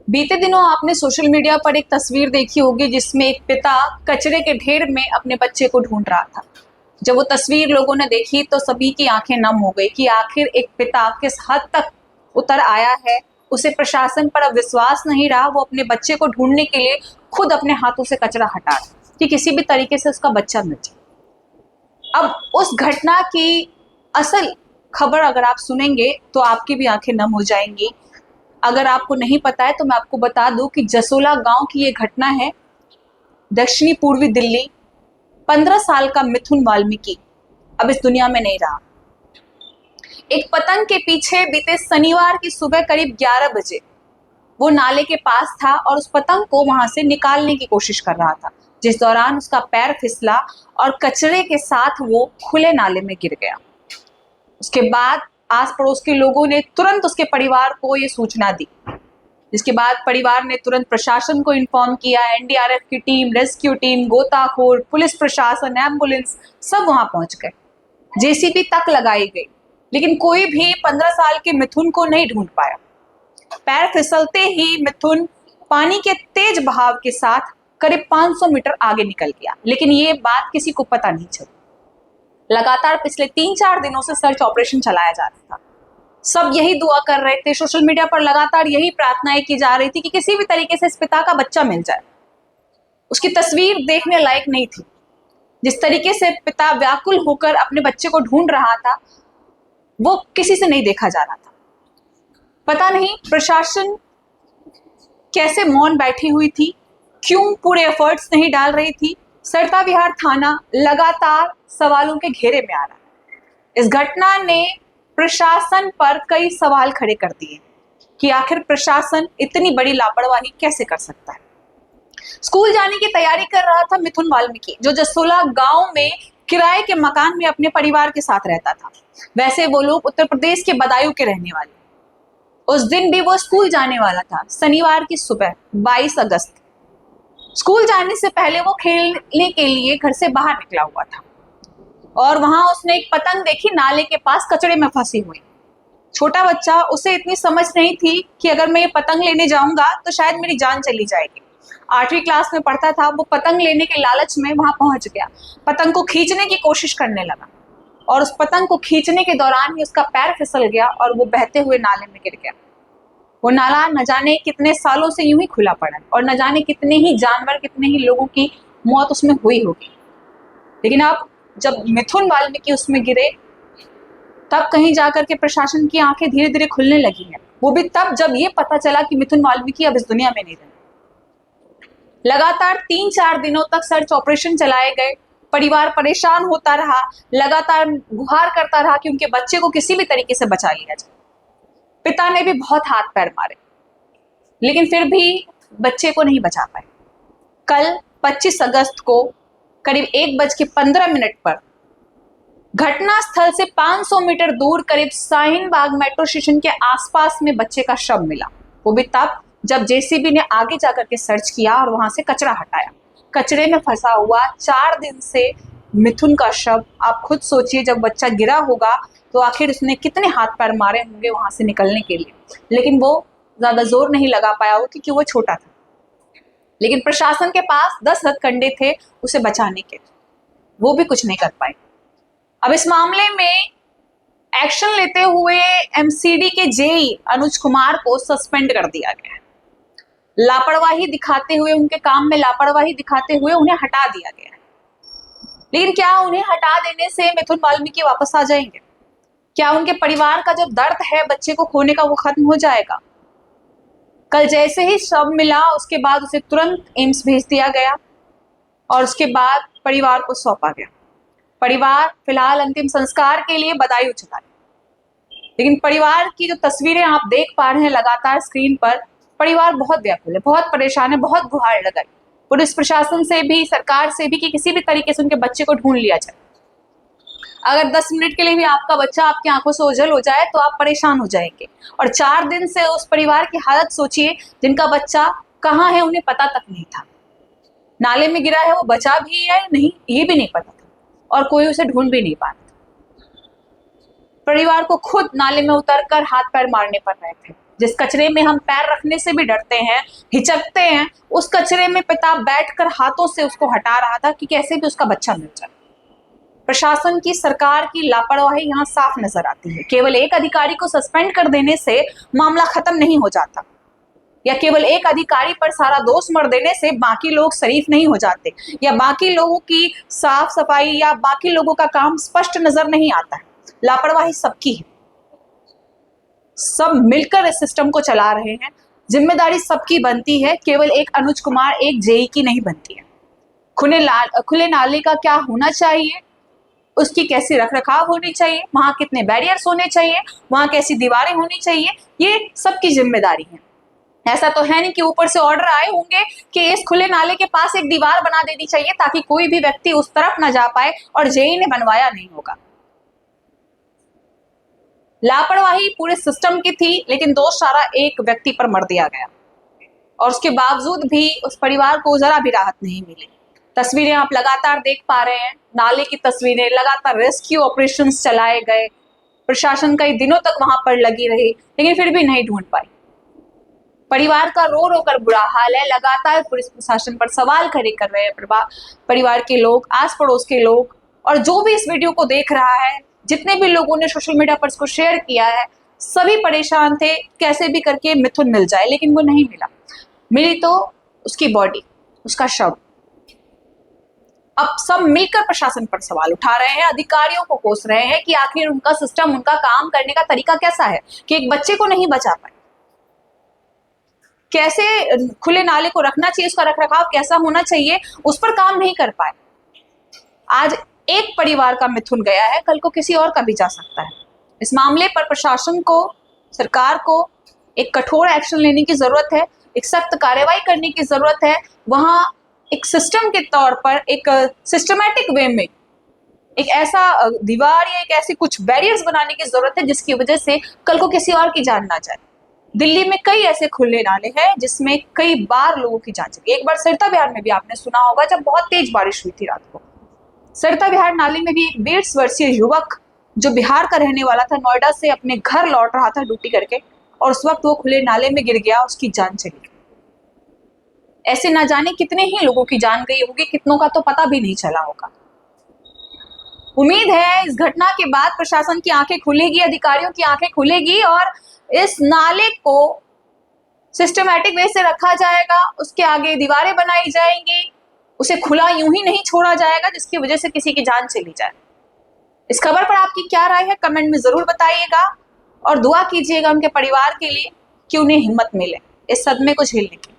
बीते दिनों आपने सोशल मीडिया पर एक तस्वीर देखी होगी जिसमें एक पिता कचरे के ढेर में अपने बच्चे को ढूंढ रहा था। जब वो तस्वीर लोगों ने देखी तो सभी की आंखें नम हो गई कि आखिर एक पिता किस हद तक उतर आया है। उसे प्रशासन पर अब विश्वास नहीं रहा। वो अपने बच्चे को ढूंढने के लिए खुद अपने हाथों से कचरा हटा रहा कि किसी भी तरीके से उसका बच्चा मिल जाए। अब उस घटना की असल खबर अगर आप सुनेंगे तो आपकी भी आंखें नम हो जाएंगी। अगर आपको नहीं पता है तो मैं आपको बता दूं कि जसोला गांव की ये घटना है, दक्षिणी पूर्वी दिल्ली। 15 साल का मिथुन वाल्मीकि अब इस दुनिया में नहीं रहा। एक पतंग के पीछे बीते शनिवार की सुबह करीब 11 बजे वो नाले के पास था और उस पतंग को वहां से निकालने की कोशिश कर रहा था, जिस दौरान उसका पैर फिसला और कचरे के साथ वो खुले नाले में गिर गया। उसके बाद आस पड़ोस के लोगों ने तुरंत उसके परिवार को ये सूचना दी, जिसके बाद परिवार ने तुरंत प्रशासन को इन्फॉर्म किया। एनडीआरएफ की टीम, रेस्क्यू टीम, गोताखोर, पुलिस प्रशासन, एम्बुलेंस सब वहां पहुंच गए। जेसीबी तक लगाई गई, लेकिन कोई भी 15 साल के मिथुन को नहीं ढूंढ पाया। पैर फिसलते ही मिथुन पानी के तेज बहाव के साथ करीब 500 मीटर आगे निकल गया, लेकिन ये बात किसी को पता नहीं चली। लगातार पिछले 3-4 दिनों से सर्च ऑपरेशन चलाया जा रहा था। सब यही दुआ कर रहे थे, सोशल मीडिया पर लगातार यही प्रार्थनाएं की जा रही थी कि किसी भी तरीके से इस पिता का बच्चा मिल जाए। उसकी तस्वीर देखने लायक नहीं थी। जिस तरीके से पिता व्याकुल होकर अपने बच्चे को ढूंढ रहा था, वो किसी से नहीं देखा जा रहा था। पता नहीं प्रशासन कैसे मौन बैठी हुई थी, क्यों पूरे एफर्ट्स नहीं डाल रही थी। सरता विहार थाना लगातार सवालों के घेरे में आ रहा है। इस घटना ने प्रशासन पर कई सवाल खड़े कर दिए कि आखिर प्रशासन इतनी बड़ी लापरवाही कैसे कर सकता है। स्कूल जाने की तैयारी कर रहा था मिथुन वाल्मीकि, जो जसोला गांव में किराए के मकान में अपने परिवार के साथ रहता था। वैसे वो लोग उत्तर प्रदेश के बदायूं के रहने वाले। उस दिन भी वो स्कूल जाने वाला था, शनिवार की सुबह 22 अगस्त। स्कूल जाने से पहले वो खेलने के लिए घर से बाहर निकला हुआ था और वहां उसने एक पतंग देखी नाले के पास कचड़े में फंसी हुई। छोटा बच्चा, उसे इतनी समझ नहीं थी कि अगर मैं ये पतंग लेने जाऊंगा तो शायद मेरी जान चली जाएगी। 8वीं क्लास में पढ़ता था। वो पतंग लेने के लालच में वहां पहुंच गया, पतंग को खींचने की कोशिश करने लगा और उस पतंग को खींचने के दौरान ही उसका पैर फिसल गया और वो बहते हुए नाले में गिर गया। वो नाला न जाने कितने सालों से यूं ही खुला पड़ा और न जाने कितने ही जानवर, कितने ही लोगों की मौत उसमें हुई होगी। लेकिन अब जब मिथुन वाल्मीकि उसमें गिरे, तब कहीं जाकर के प्रशासन की आंखें धीरे धीरे खुलने लगी हैं। वो भी तब जब ये पता चला कि मिथुन वाल्मीकि अब इस दुनिया में नहीं रहे। लगातार 3-4 दिनों तक सर्च ऑपरेशन चलाए गए। परिवार परेशान होता रहा, लगातार गुहार करता रहा कि उनके बच्चे को किसी भी तरीके से बचा लिया जाए। पिता ने भी बहुत हाथ पैर मारे, लेकिन फिर भी बच्चे को नहीं बचा पाए। कल 25 अगस्त को करीब 1:15 पर घटना स्थल से 500 मीटर दूर करीब शाहीन बाग मेट्रो स्टेशन के आसपास में बच्चे का शव मिला। वो भी तब जब जेसीबी ने आगे जाकर के सर्च किया और वहां से कचरा हटाया। कचरे में फंसा हुआ 4 दिन से मिथुन का शव, आप खुद सोचिए, जब बच्चा गिरा होगा तो आखिर उसने कितने हाथ पैर मारे होंगे वहां से निकलने के लिए, लेकिन वो ज्यादा जोर नहीं लगा पाया हो क्योंकि वो छोटा था। लेकिन प्रशासन के पास 10 हथकंडे थे उसे बचाने के, वो भी कुछ नहीं कर पाए। अब इस मामले में एक्शन लेते हुए एमसीडी के जेई अनुज कुमार को सस्पेंड कर दिया गया है। लापरवाही दिखाते हुए, उनके काम में लापरवाही दिखाते हुए उन्हें हटा दिया गया है। लेकिन क्या उन्हें हटा देने से मिथुन वाल्मीकि वापस आ जाएंगे? क्या उनके परिवार का जो दर्द है बच्चे को खोने का वो खत्म हो जाएगा? कल जैसे ही शव मिला उसके बाद उसे तुरंत एम्स भेज दिया गया और उसके बाद परिवार को सौंपा गया। परिवार फिलहाल अंतिम संस्कार के लिए बदायूं चला गया। लेकिन परिवार की जो तस्वीरें आप देख पा रहे हैं लगातार स्क्रीन पर, परिवार बहुत व्याकुल है, बहुत परेशान है, बहुत गुहार लगाई पुलिस प्रशासन से भी, सरकार से भी कि किसी भी तरीके से उनके बच्चे को ढूंढ लिया जाए। अगर 10 मिनट के लिए भी आपका बच्चा आपकी आंखों से ओझल हो जाए तो आप परेशान हो जाएंगे। और 4 दिन से उस परिवार की हालत सोचिए जिनका बच्चा कहाँ है उन्हें पता तक नहीं था। नाले में गिरा है, वो बचा भी है नहीं ये भी नहीं पता था और कोई उसे ढूंढ भी नहीं पा रहा था। परिवार को खुद नाले में उतरकर हाथ पैर मारने पड़ रहे थे, जिस कचरे में हम पैर रखने से भी डरते हैं, हिचकते हैं, उस कचरे में पिता बैठकर हाथों से उसको हटा रहा था कि कैसे भी उसका बच्चा मिल जाए। प्रशासन की, सरकार की लापरवाही यहाँ साफ नजर आती है। केवल एक अधिकारी को सस्पेंड कर देने से मामला खत्म नहीं हो जाता, या केवल एक अधिकारी पर सारा दोष मढ़ देने से बाकी लोग शरीफ नहीं हो जाते, या बाकी लोगों की साफ सफाई या बाकी लोगों का काम स्पष्ट नजर नहीं आता है। लापरवाही सबकी है, सब मिलकर इस सिस्टम को चला रहे हैं। जिम्मेदारी सबकी बनती है, केवल एक अनुज कुमार, एक जेई की नहीं बनती है। खुले नाले का क्या होना चाहिए, उसकी कैसी रखरखाव होनी चाहिए, वहां कितने बैरियर्स होने चाहिए, वहां कैसी दीवारें होनी चाहिए, ये सबकी जिम्मेदारी है। ऐसा तो है नहीं कि ऊपर से ऑर्डर आए होंगे कि इस खुले नाले के पास एक दीवार बना देनी चाहिए ताकि कोई भी व्यक्ति उस तरफ ना जा पाए, और जेई ने बनवाया नहीं होगा। लापरवाही पूरे सिस्टम की थी, लेकिन दोष सारा एक व्यक्ति पर मढ़ दिया गया, और उसके बावजूद भी उस परिवार को जरा भी राहत नहीं मिली। तस्वीरें आप लगातार देख पा रहे हैं, नाले की तस्वीरें, लगातार रेस्क्यू ऑपरेशंस चलाए गए, प्रशासन कई दिनों तक वहां पर लगी रही, लेकिन फिर भी नहीं ढूंढ पाई। परिवार का रो रो कर बुरा हाल है, लगातार पुलिस प्रशासन पर सवाल खड़े कर रहे हैं परिवार के लोग, आस पड़ोस के लोग, और जो भी इस वीडियो को देख रहा है, जितने भी लोगों ने सोशल मीडिया पर इसको शेयर किया है, सभी परेशान थे कैसे भी करके मिथुन मिल जाए, लेकिन वो नहीं मिला। मिली तो उसकी बॉडी, उसका शव। अब सब मिलकर प्रशासन पर सवाल उठा रहे हैं, अधिकारियों को कोस रहे हैं कि आखिर उनका सिस्टम, उनका काम करने का तरीका कैसा है कि एक बच्चे को नहीं बचा पाए। कैसे खुले नाले को रखना चाहिए, उसका रखरखाव कैसा होना चाहिए, उस पर काम नहीं कर पाए। आज एक परिवार का मिथुन गया है, कल को किसी और का भी जा सकता है। इस मामले पर प्रशासन को, सरकार को एक कठोर एक्शन लेने की जरूरत है, एक सख्त कार्रवाई करने की जरूरत है। वहां एक सिस्टम के तौर पर, एक सिस्टमैटिक वे में एक ऐसा दीवार या एक ऐसी कुछ बैरियर्स बनाने की जरूरत है जिसकी वजह से कल को किसी और की जान ना जाए। दिल्ली में कई ऐसे खुले नाले हैं जिसमें कई बार लोगों की जान चली। एक बार सरिता विहार में भी आपने सुना होगा, जब बहुत तेज बारिश हुई थी रात को, सरिता विहार नाले में भी एक 20 वर्षीय युवक जो बिहार का रहने वाला था, नोएडा से अपने घर लौट रहा था ड्यूटी करके, और उस वक्त वो खुले नाले में गिर गया, उसकी जान चली गई। ऐसे ना जाने कितने ही लोगों की जान गई होगी, कितनों का तो पता भी नहीं चला होगा। उम्मीद है इस घटना के बाद प्रशासन की आंखें खुलेगी, अधिकारियों की आंखें खुलेगी, और इस नाले को सिस्टमैटिक वे से रखा जाएगा, उसके आगे दीवारें बनाई जाएंगी, उसे खुला यूं ही नहीं छोड़ा जाएगा जिसकी वजह से किसी की जान चली जाए। इस खबर पर आपकी क्या राय है, कमेंट में जरूर बताइएगा, और दुआ कीजिएगा उनके परिवार के लिए कि उन्हें हिम्मत मिले इस सदमे को झेलने की।